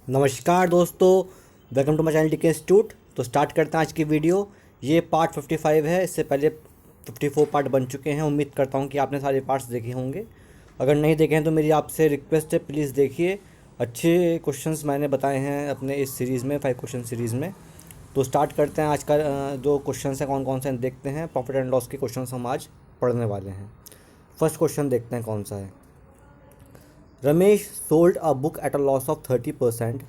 नमस्कार दोस्तों, welcome to my channel टीके इंस्टीट्यूट। तो स्टार्ट करते हैं आज की वीडियो। ये पार्ट 55 है। इससे पहले 54 पार्ट बन चुके हैं। उम्मीद करता हूँ कि आपने सारे पार्ट्स देखे होंगे। अगर नहीं देखे हैं तो मेरी आपसे रिक्वेस्ट है, प्लीज़ देखिए। अच्छे क्वेश्चंस मैंने बताए हैं अपने इस सीरीज़ में, 5 क्वेश्चन सीरीज़ में। तो स्टार्ट करते हैं। आज का जो क्वेश्चन है कौन कौन से हैं देखते हैं। प्रॉफिट एंड लॉस के क्वेश्चन हम आज पढ़ने वाले हैं। फर्स्ट क्वेश्चन देखते हैं कौन सा है। Ramesh sold a book at a loss of 30%.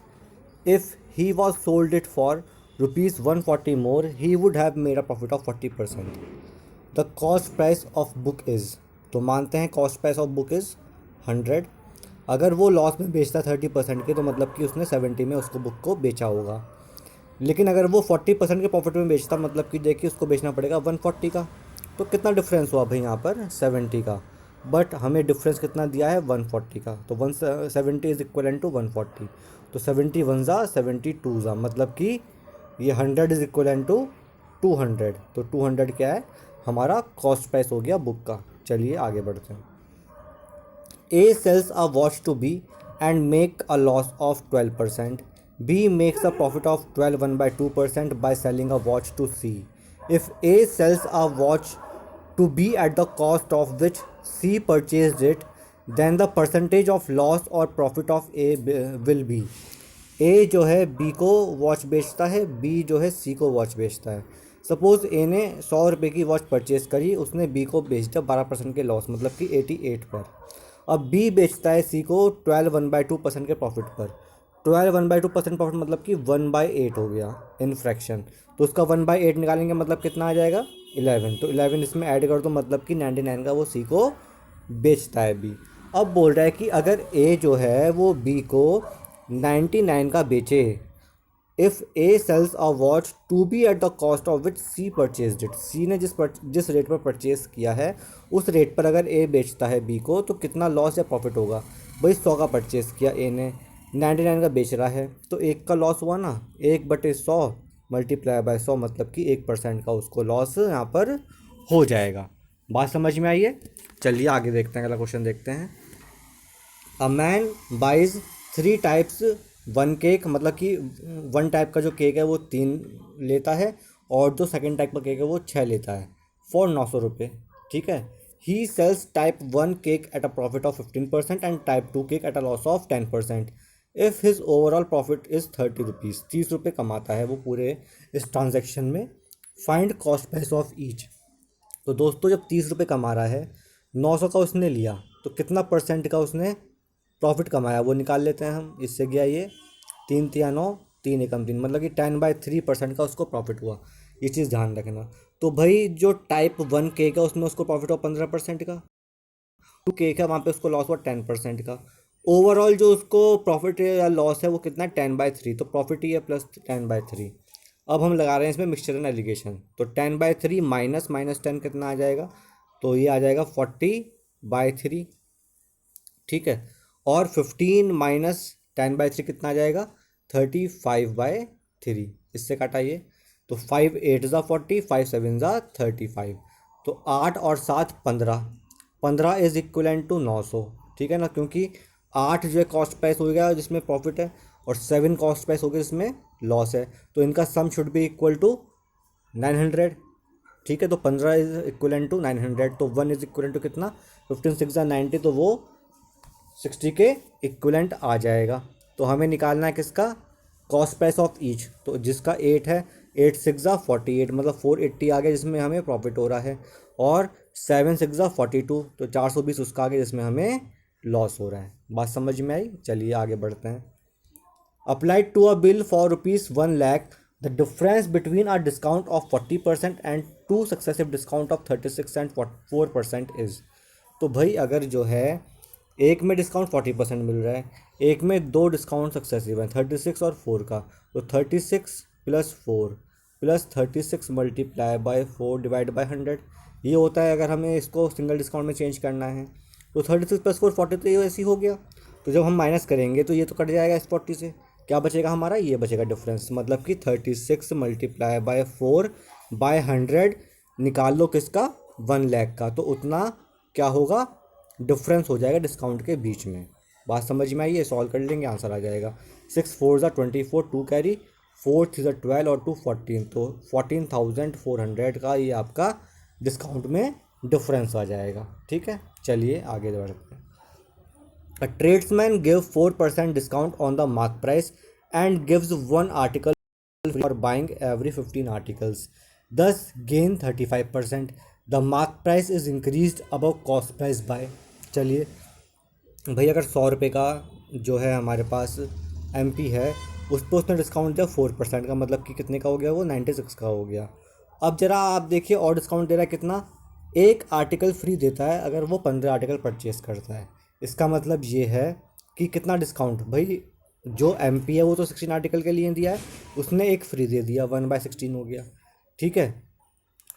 If he was sold it for rupees 140 more, he would have made a profit of 40%. The cost price of book is, तो मानते हैं cost price of book is 100। अगर वो loss में बेचता 30% के तो मतलब कि उसने 70 में उसको बुक को बेचा होगा। लेकिन अगर वो 40% के प्रॉफिट में बेचता मतलब कि देखिए उसको बेचना पड़ेगा 140 का। तो कितना डिफरेंस हुआ भाई यहाँ पर 70 का। बट हमें डिफरेंस कितना दिया है 140 का। तो 170 इज इक्वल टू 140। तो 70 वन ज़ा 72 ज़ा मतलब कि ये 100 इज इक्वल टू 200। तो 200 क्या है हमारा कॉस्ट प्राइस हो गया बुक का। चलिए आगे बढ़ते हैं। A sells a watch to B and make a loss of 12%. B makes a profit of 12 1/2% by selling a watch to C. If A sells a watch to B at the cost of which C purchased it, then the percentage of loss or profit of A will be। A जो है B को watch बेचता है, B जो है C को watch बेचता है। सपोज़ A ने 100 रुपये की वॉच परचेज़ करी, उसने B को बेच दिया 12% के लॉस मतलब कि 88 पर। अब B बेचता है C को 12 1/2% के प्रॉफिट पर। 12 1/2% प्रॉफिट मतलब कि 1/8 हो गया इन फ्रैक्शन। तो उसका 1/8 निकालेंगे मतलब कितना आ जाएगा 11। तो 11 इसमें ऐड कर दो मतलब कि 99 का वो C को बेचता है B। अब बोल रहा है कि अगर A जो है वो B को 99 का बेचे, if A sells a watch to B at the cost of which C purchase it, C ने जिस रेट पर परचेज किया है उस रेट पर अगर ए बेचता है बी को तो कितना लॉस या प्रॉफिट होगा। भाई 100 का परचेज़ किया ए ने, 99 का बेच रहा है तो एक का लॉस हुआ ना। 1/100 मल्टीप्लाई बाय 100 मतलब कि 1% का उसको लॉस यहाँ पर हो जाएगा। बात समझ में आई है। चलिए आगे देखते हैं, अगला क्वेश्चन देखते हैं। A man buys 3 types 1 cake, मतलब कि 1 टाइप का जो केक है वो 3 लेता है और जो सेकंड टाइप का केक है वो 6 लेता है फॉर 900 रुपये। ठीक है। He sells type 1 cake at a profit of 15% and type 2 cake at a loss of 10%। If his overall profit is 30 rupees, 30 रुपये कमाता है वो पूरे इस ट्रांजेक्शन में। Find cost price of each. तो दोस्तों जब 30 रुपये कमा रहा है, 900 का उसने लिया तो कितना परसेंट का उसने प्रॉफिट कमाया वो निकाल लेते हैं हम। इससे गया ये 3 तिया 9, 3 एकम 3 मतलब कि 10/3% का उसको प्रॉफिट हुआ। ये चीज़ ध्यान रखना। तो भाई जो टाइप 1 केक है उसमें उसको प्रॉफिट हुआ 15% का। 2 केक है वहाँ पे उसको लॉस हुआ 10% का। ओवरऑल जो उसको प्रॉफिट या लॉस है वो कितना 10/3। तो प्रॉफिट ही है प्लस 10/3। अब हम लगा रहे हैं इसमें मिक्सचर एंड एलिगेशन। तो 10/3 माइनस माइनस 10 कितना आ जाएगा, तो ये आ जाएगा 40/3। ठीक है। और 15 माइनस 10/3 कितना आ जाएगा 35/3। इससे काटाइए तो 5 8 ज़ा 40, 5 7 ज़ा 35। तो 8 और 7 15, 15 इज इक्वलेंट टू 900। ठीक है ना, क्योंकि 8 जो है कॉस्ट प्राइस हो गया जिसमें प्रॉफिट है और 7 कॉस्ट प्राइस हो गया जिसमें लॉस है। तो इनका sum should be equal to 900। ठीक है। तो 15 इज इक्वलेंट टू 900। तो 1 इज इक्वलेंट टू कितना 15 6 ज़ा 90, तो वो 60 के इक्विवेलेंट आ जाएगा। तो हमें निकालना है किसका कॉस्ट प्राइस ऑफ ईच। तो जिसका 8 है, 8 6 ज़ा 48 मतलब 480 आ गया जिसमें हमें प्रॉफिट हो रहा है। और 7 6 ज़ा 42 तो 420 उसका आ गया जिसमें हमें लॉस हो रहा है। बात समझ में आई। चलिए आगे बढ़ते हैं। Applied to a bill for ₹1,00,000, the difference between a discount of 40% and 2 successive discount of 36 and 4% is. तो भाई अगर जो है एक में डिस्काउंट 40% मिल रहा है, एक में 2 डिस्काउंट सक्सेसिव है 36 और 4 का। तो 36 plus 4 plus 36 multiply by 4 divide by 100 ये होता है अगर हमें इसको सिंगल डिस्काउंट में चेंज करना है। तो 36 प्लस 4 40, तो ये ऐसे ही हो गया। तो जब हम माइनस करेंगे तो ये तो कट जाएगा इस 40 से, क्या बचेगा हमारा ये बचेगा डिफरेंस मतलब कि 36 मल्टीप्लाई बाय 4 बाय 100 निकाल लो किसका 1,00,000 का। तो उतना क्या होगा डिफरेंस हो जाएगा डिस्काउंट के बीच में। बात समझ में आई है? सॉल्व कर लेंगे, आंसर आ जाएगा। 6 4 24, 2 कैरी, 4 3 12 और 2 14, तो 14,400 का ये आपका डिस्काउंट में डिफरेंस आ जाएगा। ठीक है, चलिए आगे बढ़ते हैं। A tradesman gives 4% discount on the mark price and gives one article free for buying every 15 articles. Thus gain 35%. The mark price is increased above cost price by। चलिए भाई, अगर 100 रुपये का जो है हमारे पास MP है, उस पर उसने डिस्काउंट दिया 4% का, मतलब कि कितने का हो गया वो? 96 का हो गया। अब ज़रा आप देखिए, और डिस्काउंट दे रहा है कितना? एक आर्टिकल फ्री देता है अगर वो 15 आर्टिकल परचेस करता है। इसका मतलब ये है कि कितना डिस्काउंट भाई? जो MP है वो तो 16 आर्टिकल के लिए दिया है, उसने एक फ्री दे दिया, 1/16 हो गया। ठीक है,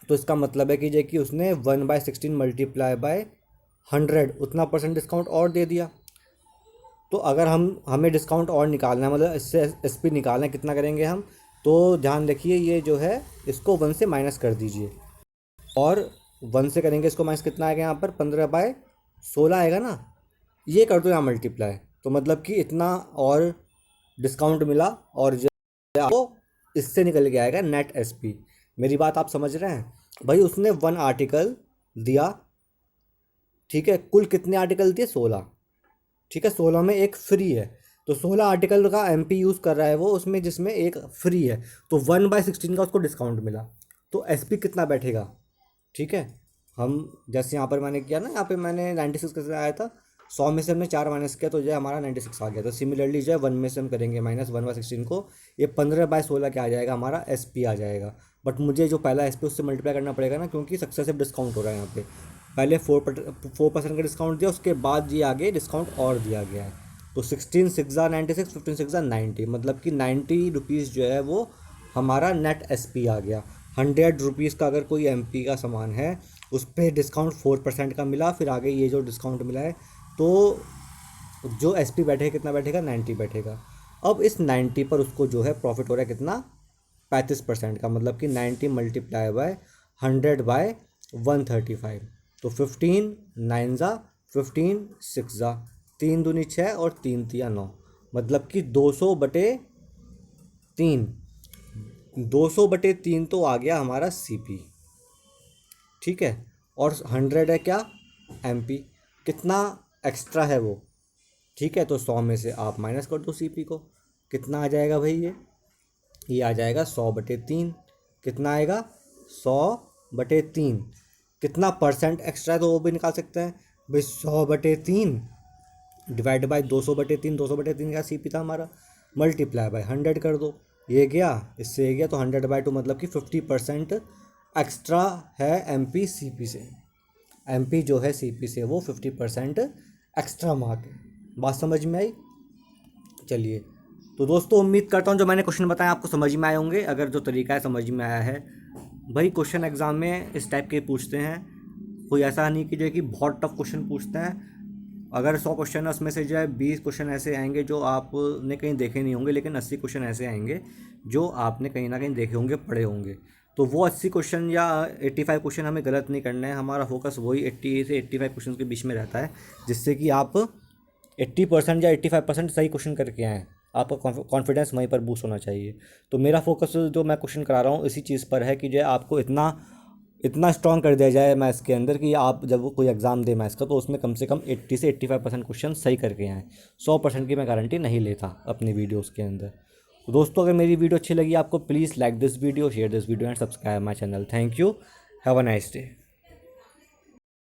तो इसका मतलब है कि उसने 1/16 मल्टीप्लाई बाय 100 उतना परसेंट डिस्काउंट और दे दिया। तो अगर हमें डिस्काउंट और निकालना है, मतलब इससे SP निकालना है, कितना करेंगे हम? तो ध्यान रखिए, ये जो है इसको 1 से माइनस कर दीजिए, और 1 से करेंगे इसको माइनस, कितना आएगा यहाँ पर? 15/16 आएगा ना। ये कर दो यहाँ मल्टीप्लाई, तो मतलब कि इतना और डिस्काउंट मिला, और जो आपको इससे निकल के आएगा नेट SP। मेरी बात आप समझ रहे हैं भाई? उसने 1 आर्टिकल दिया, ठीक है, कुल कितने आर्टिकल दिए? 16। ठीक है, 16 में एक फ्री है, तो 16 आर्टिकल का MP यूज़ कर रहा है वो, उसमें जिसमें एक फ्री है, तो 1/16 का उसको डिस्काउंट मिला, तो SP कितना बैठेगा? ठीक है, हम जैसे यहाँ पर मैंने किया ना, यहाँ पे मैंने 96 कैसे आया था, 100 में से हमने 4 माइनस किया तो जो है हमारा 96 आ गया। तो सिमिलरली जो है 1 में से हम करेंगे माइनस 1/16 को, ये 15/16 क्या आ जाएगा? हमारा SP आ जाएगा। बट मुझे जो पहला SP उससे मल्टीप्लाई करना पड़ेगा ना, क्योंकि सक्सेसिव डिस्काउंट हो रहा है यहाँ पे। पहले 4% का डिस्काउंट दिया, उसके बाद ये आगे डिस्काउंट और दिया गया है। तो 16 6 96, 15 6 90, मतलब कि 90 रुपीज़ जो है वो हमारा नेट SP आ गया। 100 रुपीज़ का अगर कोई MP का सामान है, उस पर डिस्काउंट 4% का मिला, फिर आगे ये जो डिस्काउंट मिला है, तो जो SP बैठेगा कितना बैठेगा? 90 बैठेगा। अब इस 90 पर उसको जो है प्रॉफिट हो रहा है कितना? 35% का, मतलब कि 90 मल्टीप्लाई बाय 100/135, तो 15 9 ज़ा 15 6 ज़ा 3 दूनी 6 और 3 तिया 9, मतलब कि 200/3। 200/3 तो आ गया हमारा CP। ठीक है, और 100 है क्या? MP। कितना एक्स्ट्रा है वो? ठीक है, तो 100 में से आप माइनस कर दो CP को, कितना आ जाएगा भाई? ये आ जाएगा 100/3। कितना आएगा? 100/3। कितना परसेंट एक्स्ट्रा है तो वो भी निकाल सकते हैं भाई। 100/3 डिवाइड बाई 200/3, 200/3 का CP था हमारा, मल्टीप्लाई बाय 100 कर दो, ये गया, इससे ये गया, तो 100/2 मतलब कि 50% एक्स्ट्रा है MP CP से। MP जो है CP से वो 50% एक्स्ट्रा मार्क है। बात समझ में आई? चलिए, तो दोस्तों उम्मीद करता हूँ जो मैंने क्वेश्चन बताया आपको समझ में आए होंगे। अगर जो तरीका है समझ में आया है भाई, क्वेश्चन एग्ज़ाम में इस टाइप के पूछते हैं, कोई ऐसा नहीं कि जो है कि बहुत टफ क्वेश्चन पूछते हैं। अगर 100 क्वेश्चन है उसमें से जो है 20 क्वेश्चन ऐसे आएंगे जो आपने कहीं देखे नहीं होंगे, लेकिन 80 क्वेश्चन ऐसे आएंगे जो आपने कहीं ना कहीं देखे होंगे, पढ़े होंगे। तो वो 80 क्वेश्चन या 85 क्वेश्चन हमें गलत नहीं करना है, हमारा फोकस वही 80 से 85 क्वेश्चन के बीच में रहता है, जिससे कि आप 80% या 85% सही क्वेश्चन करके आएँ। आपका कॉन्फिडेंस वहीं पर बूस्ट होना चाहिए। तो मेरा फोकस जो मैं क्वेश्चन करा रहा हूँ इसी चीज़ पर है कि जो है आपको इतना स्ट्रॉन्ग कर दिया जाए मैथ्स के अंदर कि आप जब कोई एग्ज़ाम दे मैथ्स का तो उसमें कम से कम 80 से 85% क्वेश्चन सही करके आएँ। 100% की मैं गारंटी नहीं लेता अपनी वीडियोस के अंदर। तो दोस्तों, अगर मेरी वीडियो अच्छी लगी आपको, please like this video, share this video and subscribe my channel. Thank you, have a nice day.